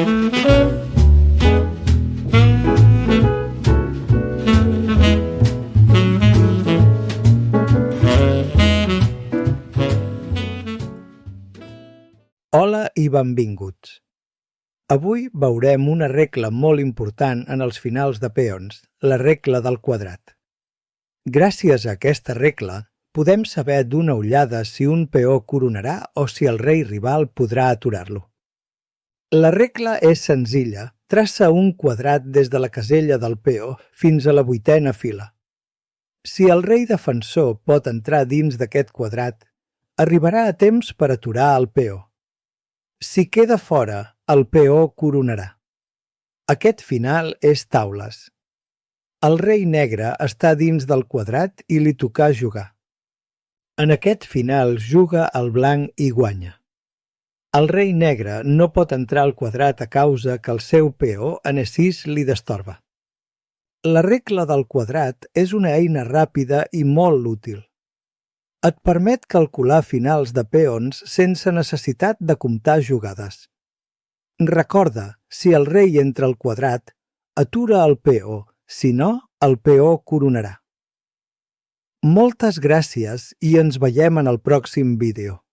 Hola i benvinguts. Avui veurem una regla molt important en els finals de peons, la regla del quadrat. Gràcies a aquesta regla, podem saber d'una ullada si un peó coronarà o si el rei rival podrà aturar-lo. La regla és senzilla. Traça un quadrat des de la casella del peó fins a la 8a fila. Si el rei defensor pot entrar dins d'aquest quadrat, arribarà a temps per aturar el peó. Si queda fora, el peó coronarà. Aquest final és taules. El rei negre està dins del quadrat i li tocà jugar. En aquest final juga el blanc i guanya. El rei negre no pot entrar al quadrat a causa que el seu peó en E6 li destorba. La regla del quadrat és una eina ràpida i molt útil. Et permet calcular finals de peons sense necessitat de comptar jugades. Recorda, si el rei entra al quadrat, atura el peó, si no, el peó coronarà. Moltes gràcies i ens veiem en el pròxim vídeo.